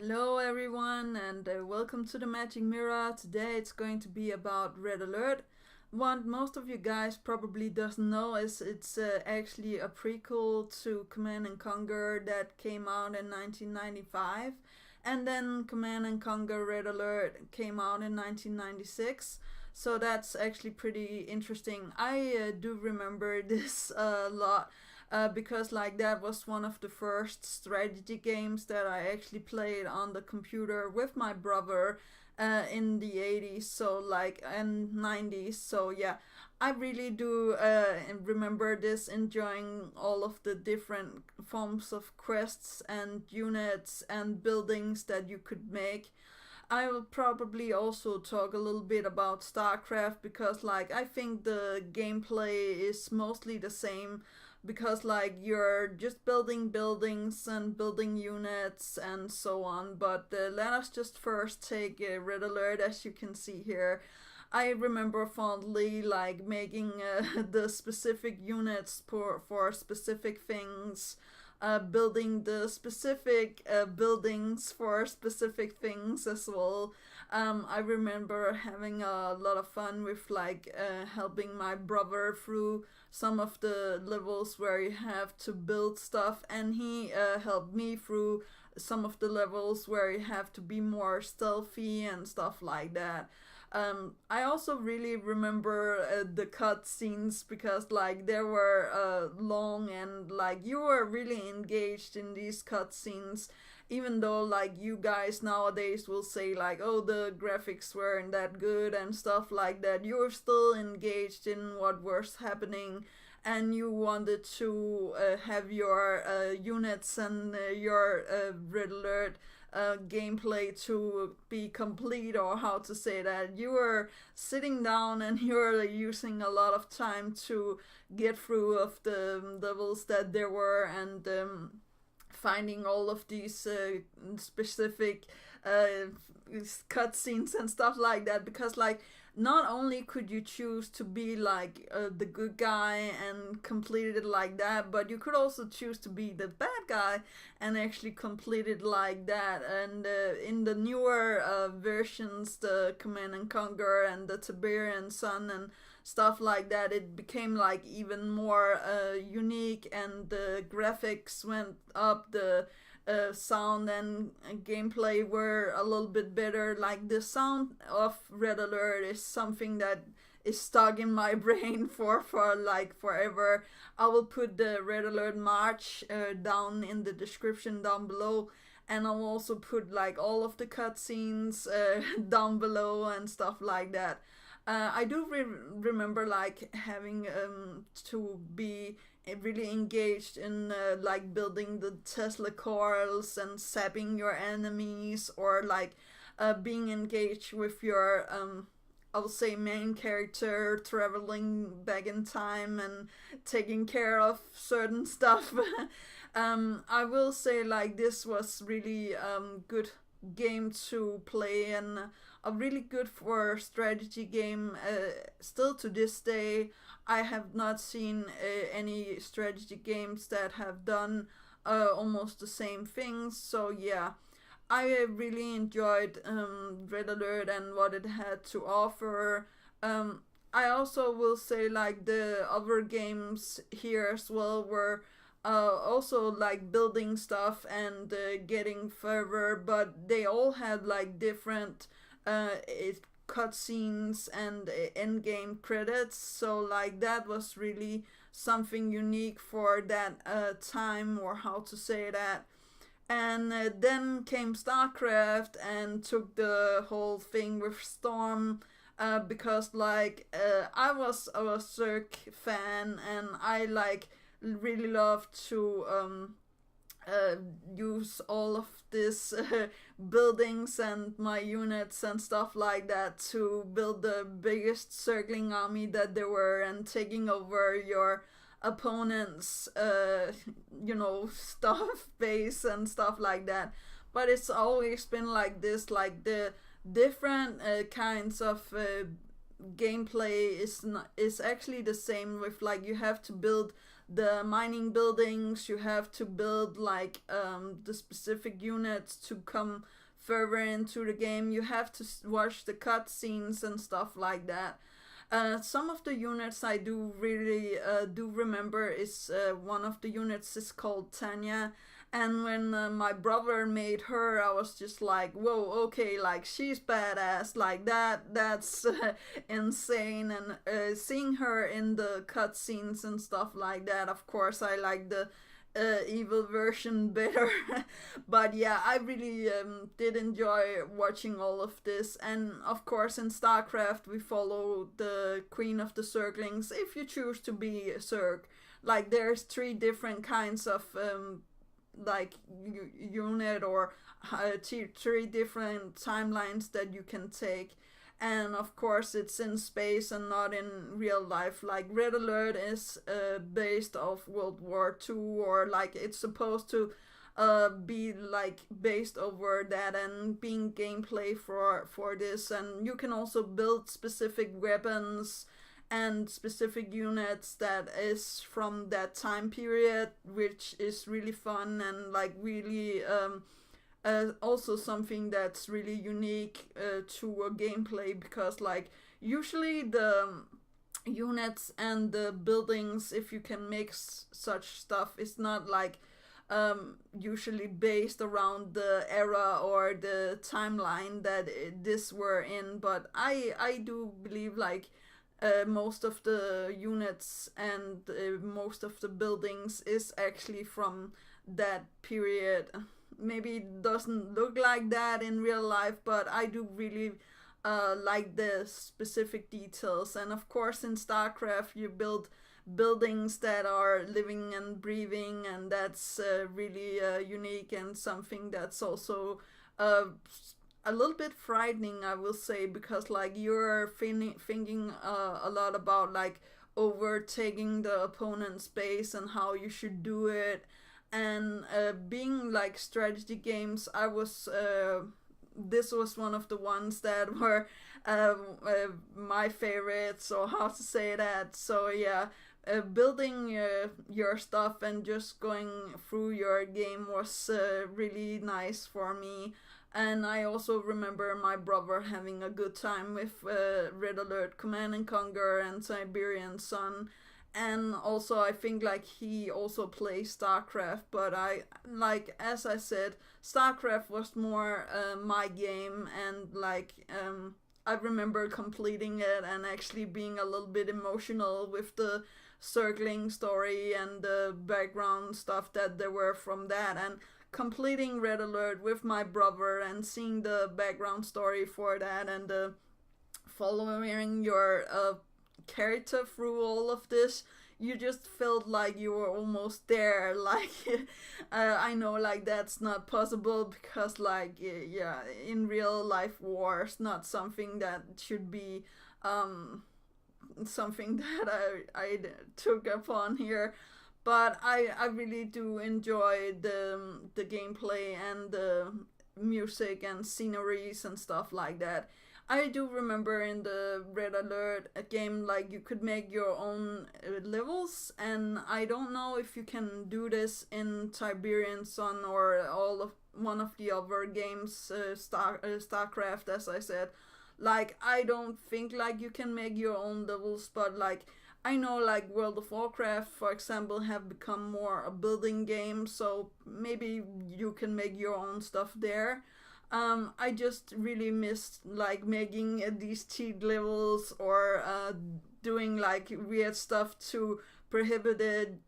Hello everyone and welcome to the Magic Mirror. Today it's going to be about Red Alert. What most of you guys probably doesn't know is it's actually a prequel to Command and Conquer that came out in 1995, and then Command and Conquer Red Alert came out in 1996. So that's actually pretty interesting. I do remember this a lot because like that was one of the first strategy games that I actually played on the computer with my brother in the 80s, so like and 90s. So yeah, I really do remember this, enjoying all of the different forms of quests and units and buildings that you could make. I will probably also talk a little bit about StarCraft because like I think the gameplay is mostly the same, because like you're just building buildings and building units and so on. But let us just first take Red Alert. As you can see here, I remember fondly like making the specific units for specific things, building the specific buildings for specific things as well. I remember having a lot of fun with like helping my brother through some of the levels where you have to build stuff, and he helped me through some of the levels where you have to be more stealthy and stuff like that. I also really remember the cut scenes because like they were long, and like you were really engaged in these cut scenes, even though like you guys nowadays will say like, oh, the graphics weren't that good and stuff like that. You were still engaged in what was happening, and you wanted to have your units and your Red Alert gameplay to be complete, or how to say that. You were sitting down and you were using a lot of time to get through of the levels that there were, and finding all of these specific cutscenes and stuff like that, because like not only could you choose to be like the good guy and complete it like that, but you could also choose to be the bad guy and actually complete it like that. And in the newer versions, the Command and Conquer and the Tiberian Sun and stuff like that, it became like even more unique, and the graphics went up, the sound and gameplay were a little bit better. Like the sound of Red Alert is something that is stuck in my brain for like forever. I will put the Red Alert March down in the description down below, and I'll also put like all of the cutscenes down below and stuff like that. I do remember like having to be really engaged in like building the Tesla coils and sapping your enemies, or like being engaged with your I will say main character, traveling back in time and taking care of certain stuff. I will say like this was really good game to play, and a really good for strategy game. Still to this day, I have not seen any strategy games that have done almost the same things. So yeah, I really enjoyed Red Alert and what it had to offer. I also will say like the other games here as well were also like building stuff and getting further, but they all had like different cutscenes and end game credits. So like that was really something unique for that time, or how to say that. And then came StarCraft and took the whole thing with Storm. Because like I was Zerg fan, and I like really love to use all of this buildings and my units and stuff like that to build the biggest circling army that there were, and taking over your opponent's stuff base and stuff like that. But it's always been like this, like the different kinds of gameplay is actually the same, with like you have to build the mining buildings. You have to build like the specific units to come further into the game. You have to watch the cutscenes and stuff like that. Some of the units I do really do remember is one of the units is called Tanya, and when my brother made her, I was just like, whoa, okay, like she's badass, like that's insane. And seeing her in the cutscenes and stuff like that, of course, I like the evil version better. But yeah, I really did enjoy watching all of this. And of course, in StarCraft, we follow the Queen of the Zerglings if you choose to be a Zerg. Like, there's three different kinds of like unit or three different timelines that you can take. And of course it's in space and not in real life. Like Red Alert is based off World War II, or like it's supposed to be like based over that and being gameplay for this. And you can also build specific weapons and specific units that is from that time period, which is really fun and like really also something that's really unique to a gameplay, because like usually the units and the buildings, if you can mix such stuff, it's not like usually based around the era or the timeline that this were in. But I do believe like most of the units and most of the buildings is actually from that period. Maybe it doesn't look like that in real life, but I do really like the specific details. And of course in StarCraft you build buildings that are living and breathing, and that's really unique, and something that's also a little bit frightening, I will say, because like you're thinking a lot about like overtaking the opponent's base and how you should do it. And being like strategy games, I was this was one of the ones that were my favorites, or how to say that. So yeah, building your stuff and just going through your game was really nice for me. And I also remember my brother having a good time with Red Alert, Command and Conquer, and Siberian Sun. And also I think like he also plays StarCraft, but I, like as I said, StarCraft was more my game. And like I remember completing it and actually being a little bit emotional with the circling story and the background stuff that there were from that. And completing Red Alert with my brother and seeing the background story for that, and following your character through all of this, you just felt like you were almost there. Like I know like that's not possible, because like yeah, in real life war is not something that should be something that I took upon here. But I really do enjoy the gameplay and the music and sceneries and stuff like that. I do remember in the Red Alert game, like you could make your own levels, and I don't know if you can do this in Tiberian Sun or all of one of the other games, StarCraft, as I said. Like I don't think like you can make your own levels, but like I know like World of Warcraft, for example, have become more a building game, so maybe you can make your own stuff there. I just really missed like making these cheat levels, or doing like weird stuff to prohibit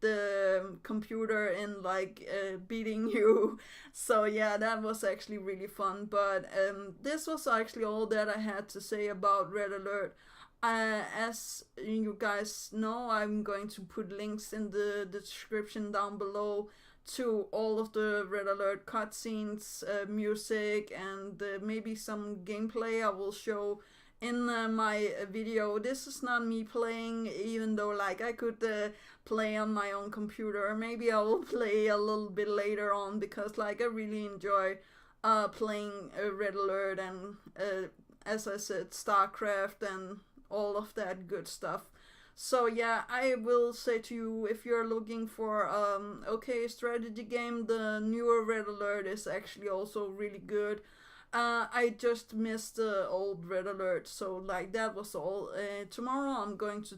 the computer in like beating you. So yeah, that was actually really fun. But this was actually all that I had to say about Red Alert. As you guys know, I'm going to put links in the description down below to all of the Red Alert cutscenes, music, and maybe some gameplay I will show in my video. This is not me playing, even though like I could play on my own computer. Maybe I will play a little bit later on, because like I really enjoy playing Red Alert and as I said, StarCraft and all of that good stuff. So yeah, I will say to you, if you're looking for okay strategy game, the newer Red Alert is actually also really good. I just missed the old Red Alert, so like that was all. Tomorrow I'm going to